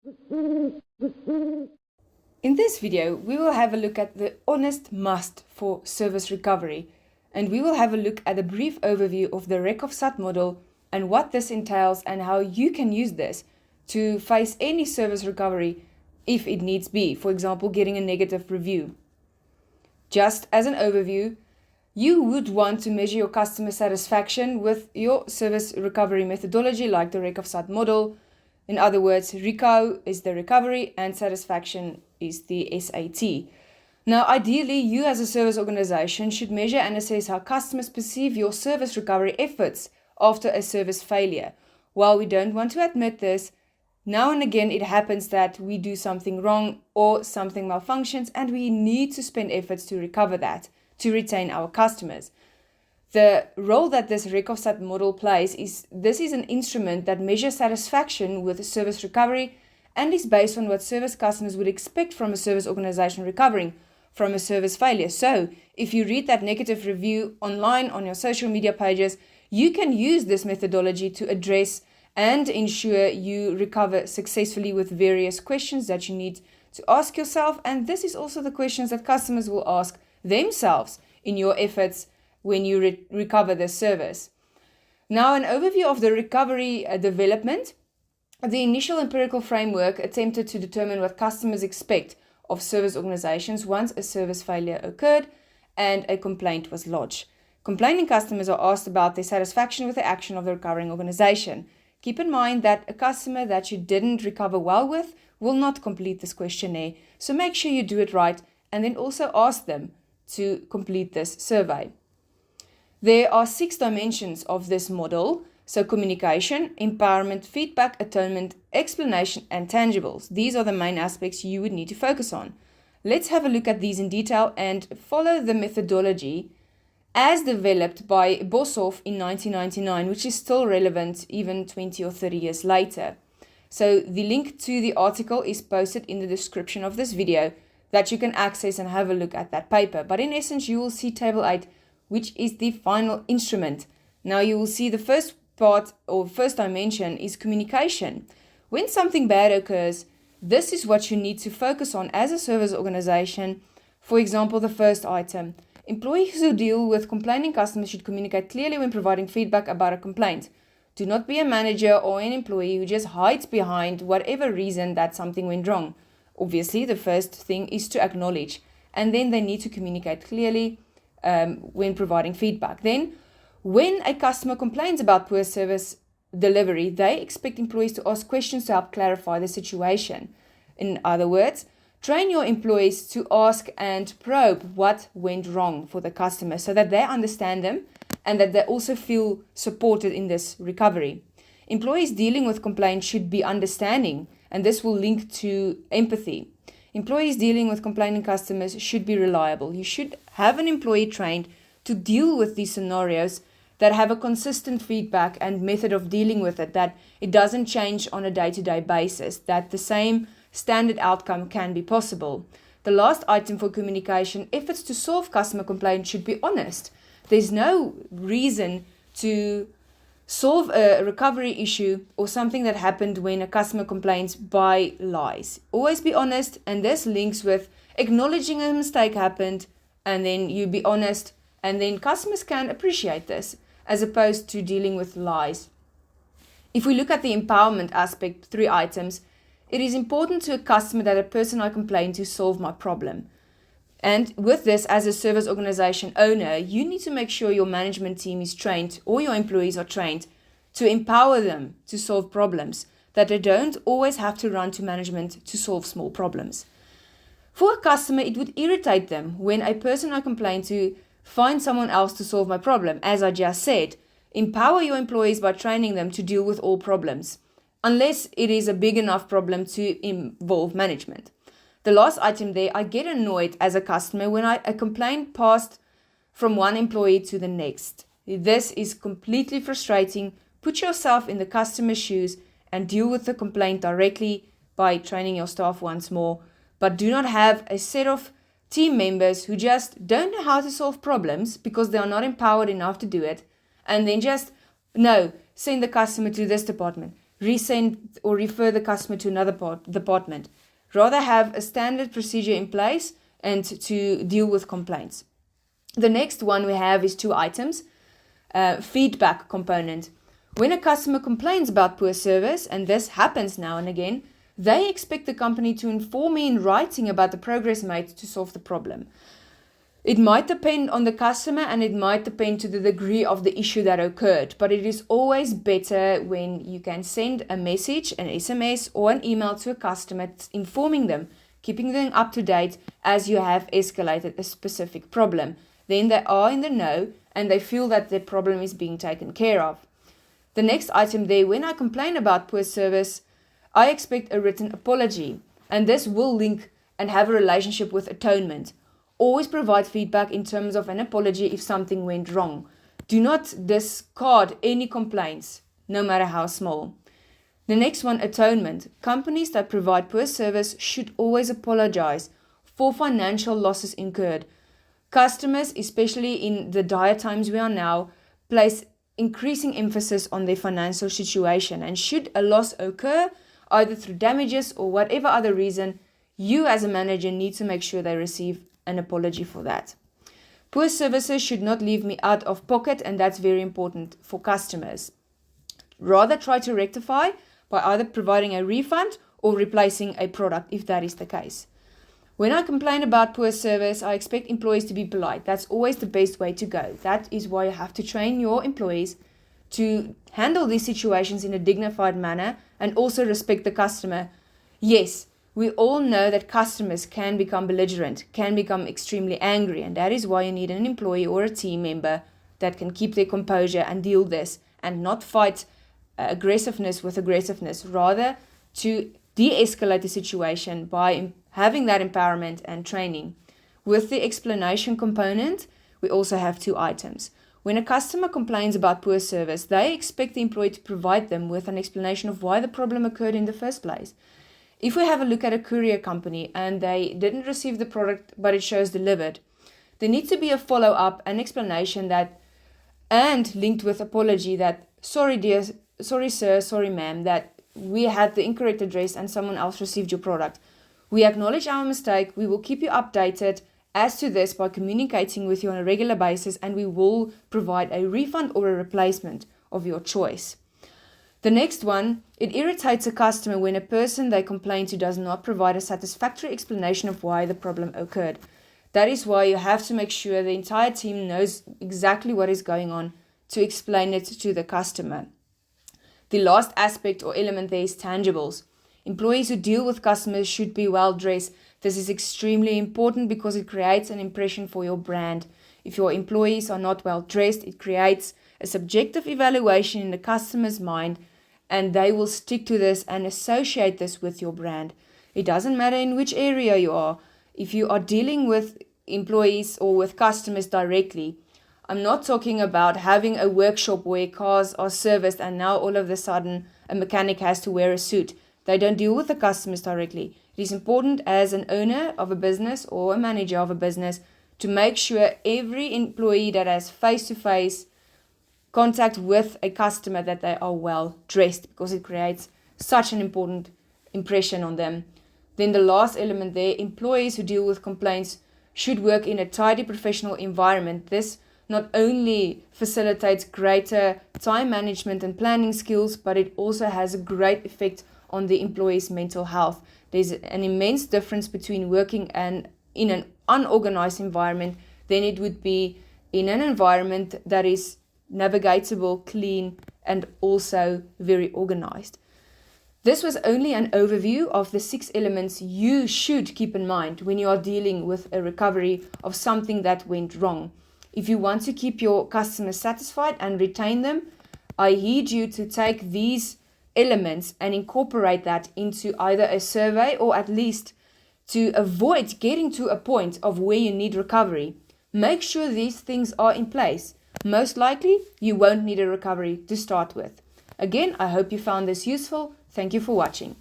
In this video, we will have a look at the honest must for service recovery, and we will have a look at a brief overview of the RECOVSAT model and what this entails and how you can use this to face any service recovery if it needs be, for example, getting a negative review. Just as an overview, you would want to measure your customer satisfaction with your service recovery methodology like the RECOVSAT model. In other words, RECO is the recovery and satisfaction is the SAT. Now, ideally, you as a service organization should measure and assess how customers perceive your service recovery efforts after a service failure. While we don't want to admit this, now and again it happens that we do something wrong or something malfunctions and we need to spend efforts to recover that, to retain our customers. The role that this RECOVSAT model plays is this is an instrument that measures satisfaction with service recovery and is based on what service customers would expect from a service organization recovering from a service failure. So, if you read that negative review online on your social media pages, you can use this methodology to address and ensure you recover successfully with various questions that you need to ask yourself. And this is also the questions that customers will ask themselves in your efforts when you recover the service. Now, an overview of the recovery development. The initial empirical framework attempted to determine what customers expect of service organizations once a service failure occurred and a complaint was lodged. Complaining customers are asked about their satisfaction with the action of the recovering organization. Keep in mind that a customer that you didn't recover well with will not complete this questionnaire, so make sure you do it right and then also ask them to complete this survey. There are 6 dimensions of this model. So communication, empowerment, feedback, atonement, explanation, and tangibles. These are the main aspects you would need to focus on. Let's have a look at these in detail and follow the methodology as developed by Boshoff in 1999, which is still relevant even 20 or 30 years later. So the link to the article is posted in the description of this video that you can access and have a look at that paper. But in essence, you will see Table 8, which is the final instrument. Now you will see the first part or first dimension is communication. When something bad occurs, this is what you need to focus on as a service organization. For example, the first item, employees who deal with complaining customers should communicate clearly when providing feedback about a complaint. Do not be a manager or an employee who just hides behind whatever reason that something went wrong. Obviously, the first thing is to acknowledge, and then they need to communicate clearly when providing feedback. Then, when a customer complains about poor service delivery, they expect employees to ask questions to help clarify the situation. In other words, train your employees to ask and probe what went wrong for the customer so that they understand them and that they also feel supported in this recovery. Employees dealing with complaints should be understanding, and this will link to empathy. Employees dealing with complaining customers should be reliable. You should have an employee trained to deal with these scenarios that have a consistent feedback and method of dealing with it, that it doesn't change on a day-to-day basis, that the same standard outcome can be possible. The last item for communication, efforts to solve customer complaints should be honest. There's no reason to solve a recovery issue or something that happened when a customer complains by lies. Always be honest, and this links with acknowledging a mistake happened, and then you be honest, and then customers can appreciate this, as opposed to dealing with lies. If we look at the empowerment aspect, 3 items, it is important to a customer that a person I complain to solve my problem. And with this, as a service organization owner, you need to make sure your management team is trained or your employees are trained to empower them to solve problems, that they don't always have to run to management to solve small problems. For a customer, it would irritate them when a person I complain to find someone else to solve my problem. As I just said, empower your employees by training them to deal with all problems, unless it is a big enough problem to involve management. The last item there, I get annoyed as a customer when a complaint passed from one employee to the next. This is completely frustrating. Put yourself in the customer's shoes and deal with the complaint directly by training your staff once more. But do not have a set of team members who just don't know how to solve problems because they are not empowered enough to do it, and then just, no, send the customer to this department, resend or refer the customer to another department. Rather have a standard procedure in place and to deal with complaints. The next one we have is 2 items. Feedback component. When a customer complains about poor service, and this happens now and again, they expect the company to inform me in writing about the progress made to solve the problem. It might depend on the customer and it might depend to the degree of the issue that occurred, but it is always better when you can send a message, an SMS or an email to a customer informing them, keeping them up to date as you have escalated a specific problem. Then they are in the know and they feel that their problem is being taken care of. The next item there, when I complain about poor service, I expect a written apology, and this will link and have a relationship with atonement. Always provide feedback in terms of an apology if something went wrong. Do not discard any complaints, no matter how small. The next one, atonement. Companies that provide poor service should always apologize for financial losses incurred. Customers, especially in the dire times we are now, place increasing emphasis on their financial situation, and should a loss occur, either through damages or whatever other reason, you as a manager need to make sure they receive an apology for that. Poor services should not leave me out of pocket, and that's very important for customers. Rather try to rectify by either providing a refund or replacing a product if that is the case. When I complain about poor service, I expect employees to be polite. That's always the best way to go. That is why you have to train your employees to handle these situations in a dignified manner and also respect the customer. Yes, we all know that customers can become belligerent, can become extremely angry, and that is why you need an employee or a team member that can keep their composure and deal this and not fight aggressiveness with aggressiveness, rather to de-escalate the situation by having that empowerment and training. With the explanation component, we also have 2 items. When a customer complains about poor service, they expect the employee to provide them with an explanation of why the problem occurred in the first place. If we have a look at a courier company and they didn't receive the product but it shows delivered, there needs to be a follow-up and explanation that, and linked with apology that, sorry dear, sorry sir, sorry ma'am, that we had the incorrect address and someone else received your product. We acknowledge our mistake. We will keep you updated as to this by communicating with you on a regular basis, and we will provide a refund or a replacement of your choice. The next one, it irritates a customer when a person they complain to does not provide a satisfactory explanation of why the problem occurred. That is why you have to make sure the entire team knows exactly what is going on to explain it to the customer. The last aspect or element there is tangibles. Employees who deal with customers should be well dressed. This is extremely important because it creates an impression for your brand. If your employees are not well dressed, it creates a subjective evaluation in the customer's mind, and they will stick to this and associate this with your brand. It doesn't matter in which area you are. If you are dealing with employees or with customers directly, I'm not talking about having a workshop where cars are serviced and now all of a sudden a mechanic has to wear a suit. They don't deal with the customers directly. It is important as an owner of a business or a manager of a business to make sure every employee that has face-to-face contact with a customer that they are well dressed, because it creates such an important impression on them. Then the last element there, employees who deal with complaints should work in a tidy professional environment. This not only facilitates greater time management and planning skills, but it also has a great effect on the employee's mental health. There's an immense difference between working in an unorganized environment than it would be in an environment that is navigatable, clean, and also very organized. This was only an overview of the 6 elements you should keep in mind when you are dealing with a recovery of something that went wrong. If you want to keep your customers satisfied and retain them, I heed you to take these elements and incorporate that into either a survey or at least to avoid getting to a point of where you need recovery. Make sure these things are in place. Most likely, you won't need a recovery to start with. Again, I hope you found this useful. Thank you for watching.